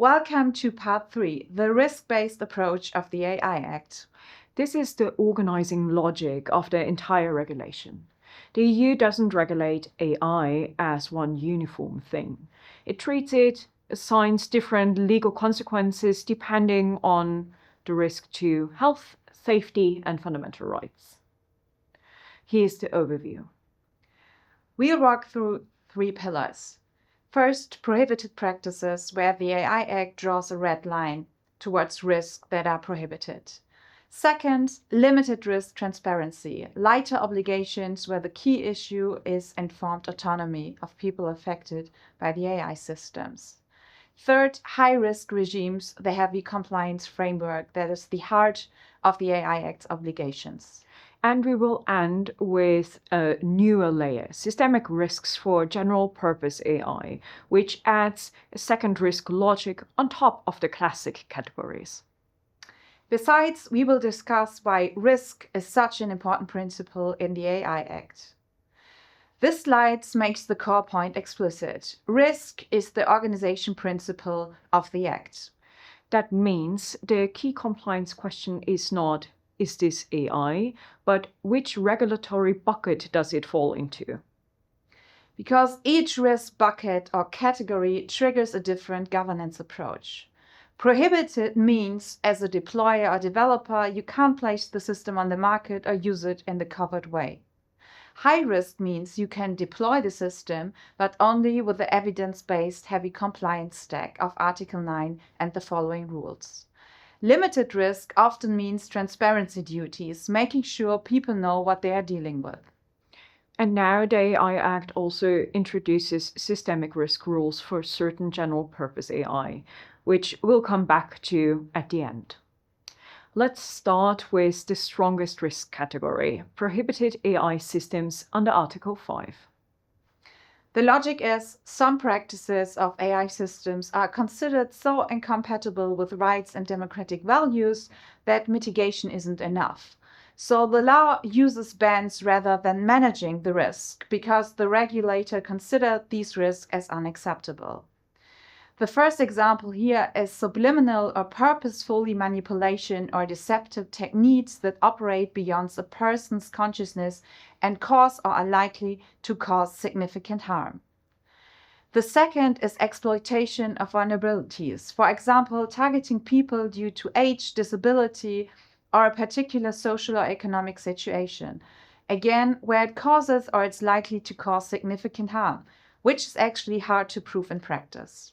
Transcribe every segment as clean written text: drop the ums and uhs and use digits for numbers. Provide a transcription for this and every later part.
Welcome to Part 3, the risk-based approach of the AI Act. This is the organizing logic of the entire regulation. The EU doesn't regulate AI as one uniform thing. It treats it, assigns different legal consequences depending on the risk to health, safety, and fundamental rights. Here's the overview. We'll walk through 3 pillars. First, prohibited practices, where the AI Act draws a red line towards risks that are prohibited. Second, limited risk transparency, lighter obligations where the key issue is informed autonomy of people affected by the AI systems. Third, high-risk regimes, the heavy compliance framework that is the heart of the AI Act's obligations. And we will end with a newer layer, systemic risks for general purpose AI, which adds a second risk logic on top of the classic categories. Besides, we will discuss why risk is such an important principle in the AI Act. This slide makes the core point explicit. Risk is the organization principle of the Act. That means the key compliance question is not, is this AI, but which regulatory bucket does it fall into? Because each risk bucket or category triggers a different governance approach. Prohibited means, as a deployer or developer, you can't place the system on the market or use it in the covered way. High risk means you can deploy the system, but only with the evidence-based heavy compliance stack of Article 9 and the following rules. Limited risk often means transparency duties, making sure people know what they are dealing with. And now the AI Act also introduces systemic risk rules for certain general purpose AI, which we'll come back to at the end. Let's start with the strongest risk category, prohibited AI systems under Article 5. The logic is some practices of AI systems are considered so incompatible with rights and democratic values that mitigation isn't enough. So the law uses bans rather than managing the risk because the regulator considered these risks as unacceptable. The first example here is subliminal or purposefully manipulation or deceptive techniques that operate beyond a person's consciousness and cause or are likely to cause significant harm. The second is exploitation of vulnerabilities, for example, targeting people due to age, disability, or a particular social or economic situation, again, where it causes or it's likely to cause significant harm, which is actually hard to prove in practice.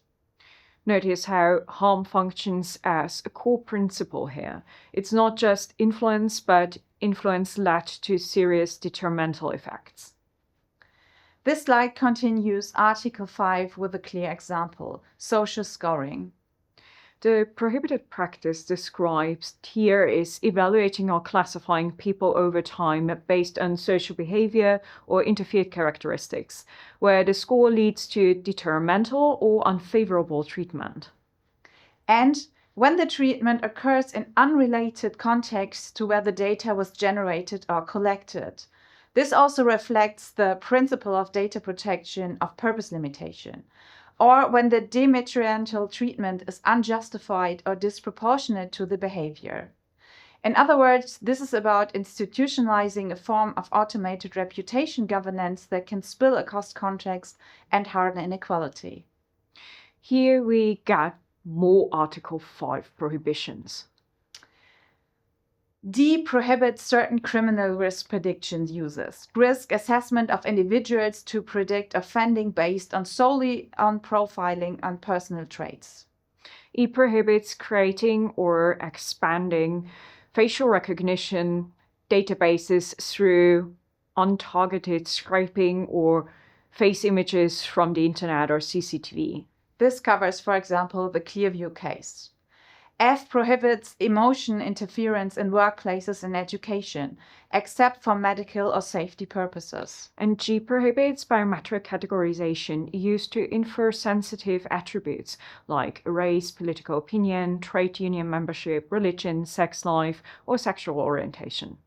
Notice how harm functions as a core principle here. It's not just influence, but influence led to serious detrimental effects. This slide continues Article 5 with a clear example, social scoring. The prohibited practice described here is evaluating or classifying people over time based on social behavior or interfered characteristics, where the score leads to detrimental or unfavorable treatment. And when the treatment occurs in unrelated context to where the data was generated or collected. This also reflects the principle of data protection of purpose limitation. Or when the detrimental treatment is unjustified or disproportionate to the behavior. In other words, this is about institutionalizing a form of automated reputation governance that can spill across context and harden inequality. Here we get more Article 5 prohibitions. D prohibits certain criminal risk prediction uses, risk assessment of individuals to predict offending based on solely on profiling on personal traits. E prohibits creating or expanding facial recognition databases through untargeted scraping or face images from the internet or CCTV. This covers, for example, the Clearview case. F prohibits emotion interference in workplaces and education, except for medical or safety purposes. And G prohibits biometric categorization used to infer sensitive attributes like race, political opinion, trade union membership, religion, sex life, or sexual orientation.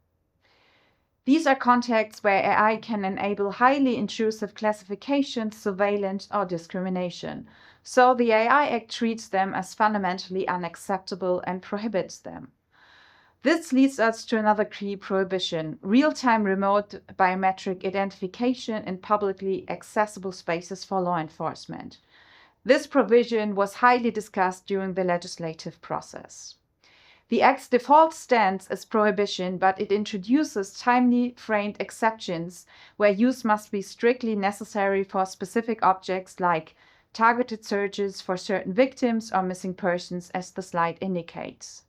These are contexts where AI can enable highly intrusive classification, surveillance, or discrimination. So the AI Act treats them as fundamentally unacceptable and prohibits them. This leads us to another key prohibition: real-time remote biometric identification in publicly accessible spaces for law enforcement. This provision was highly discussed during the legislative process. The Act's default stance is prohibition, but it introduces timely framed exceptions where use must be strictly necessary for specific objects like targeted searches for certain victims or missing persons, as the slide indicates.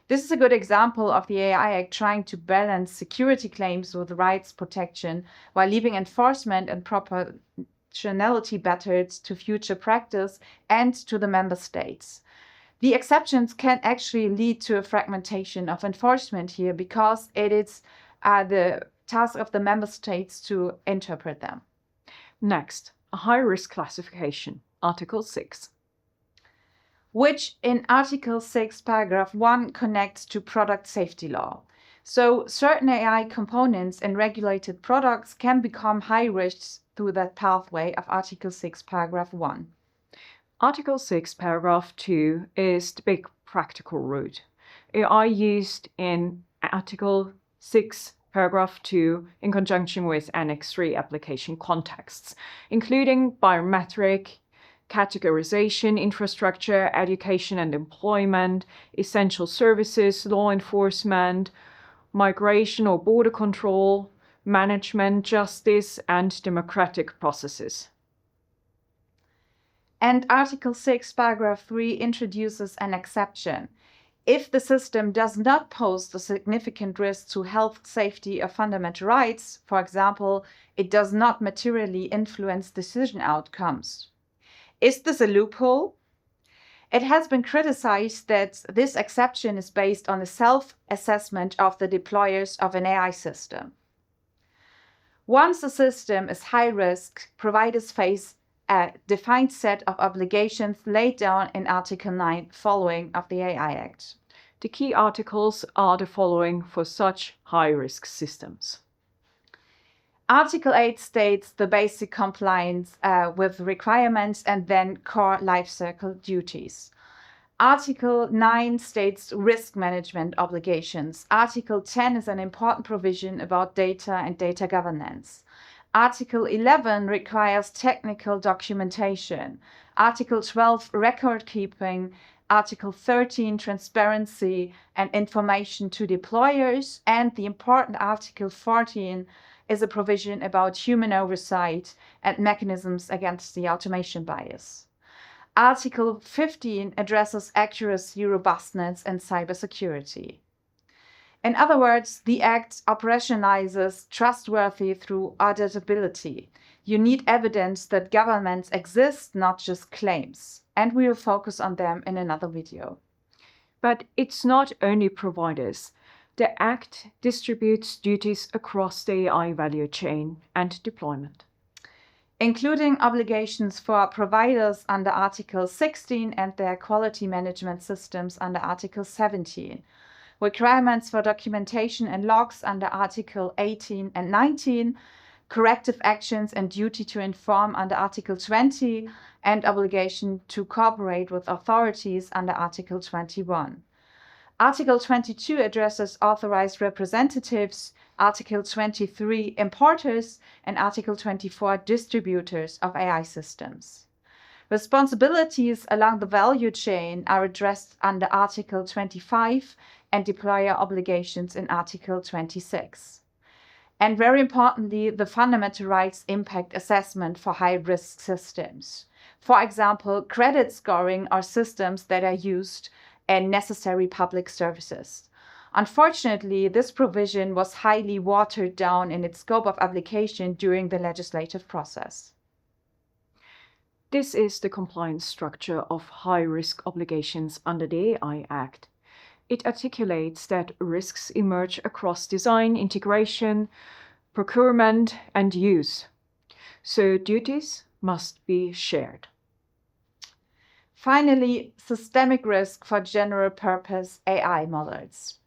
This is a good example of the AI Act trying to balance security claims with rights protection while leaving enforcement and proportionality methods to future practice and to the member states. The exceptions can actually lead to a fragmentation of enforcement here because it is the task of the member states to interpret them. Next, a high-risk classification, Article 6. Which in Article 6, paragraph 1 connects to product safety law. So certain AI components in regulated products can become high risk through that pathway of Article 6, paragraph 1. Article 6, paragraph 2 is the big practical route. AI used in Article 6, paragraph 2 in conjunction with Annex 3 application contexts, including biometric, categorization, infrastructure, education and employment, essential services, law enforcement, migration or border control, management, justice, and democratic processes. And Article 6, paragraph 3 introduces an exception. If the system does not pose a significant risk to health, safety, or fundamental rights, for example, it does not materially influence decision outcomes. Is this a loophole? It has been criticized that this exception is based on a self-assessment of the deployers of an AI system. Once a system is high risk, providers face a defined set of obligations laid down in Article 9 following of the AI Act. The key articles are the following for such high-risk systems. Article 8 states the basic compliance with requirements and then core lifecycle duties. Article 9 states risk management obligations. Article 10 is an important provision about data and data governance. Article 11 requires technical documentation. Article 12, record keeping. Article 13, transparency and information to deployers. And the important Article 14 is a provision about human oversight and mechanisms against the automation bias. Article 15 addresses accuracy, robustness, and cybersecurity. In other words, the Act operationalizes trustworthy through auditability. You need evidence that governments exist, not just claims. And we will focus on them in another video. But it's not only providers. The Act distributes duties across the AI value chain and deployment, including obligations for providers under Article 16 and their quality management systems under Article 17, requirements for documentation and logs under Article 18 and 19, corrective actions and duty to inform under Article 20, and obligation to cooperate with authorities under Article 21. Article 22 addresses authorized representatives, Article 23 importers, and Article 24 distributors of AI systems. Responsibilities along the value chain are addressed under Article 25 and deployer obligations in Article 26. And very importantly, the fundamental rights impact assessment for high-risk systems. For example, credit scoring are systems that are used in necessary public services. Unfortunately, this provision was highly watered down in its scope of application during the legislative process. This is the compliance structure of high-risk obligations under the AI Act. It articulates that risks emerge across design, integration, procurement, and use. So duties must be shared. Finally, systemic risk for general-purpose AI models.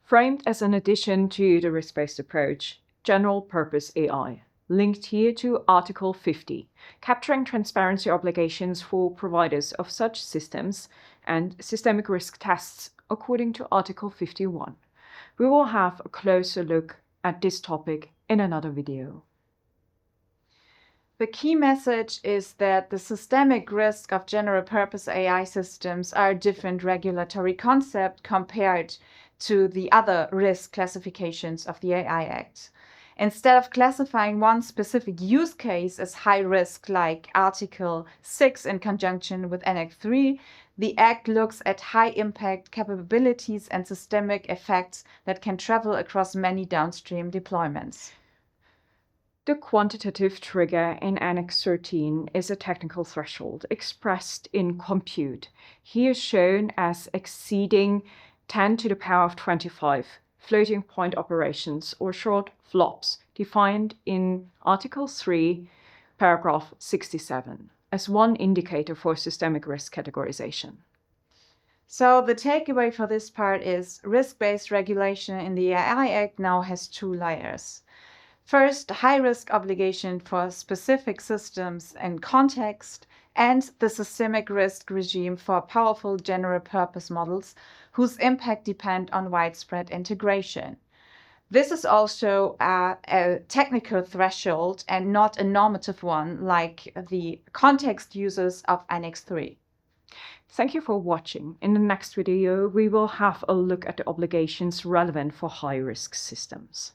framed as an addition to the risk-based approach, general purpose AI, linked here to Article 50, capturing transparency obligations for providers of such systems and systemic risk tests according to Article 51. We will have a closer look at this topic in another video. The key message is that the systemic risk of general-purpose AI systems are a different regulatory concept compared to the other risk classifications of the AI Act. Instead of classifying one specific use case as high risk, like Article 6 in conjunction with Annex 3, the Act looks at high-impact capabilities and systemic effects that can travel across many downstream deployments. The quantitative trigger in Annex 13 is a technical threshold expressed in compute, here shown as exceeding 10 to the power of 25 floating point operations, or short FLOPs, defined in Article 3, paragraph 67, as one indicator for systemic risk categorization. So the takeaway for this part is risk-based regulation in the AI Act now has two layers. First, high-risk obligation for specific systems and context, and the systemic risk regime for powerful general-purpose models whose impact depend on widespread integration. This is also a technical threshold and not a normative one like the context uses of Annex 3. Thank you for watching. In the next video, we will have a look at the obligations relevant for high-risk systems.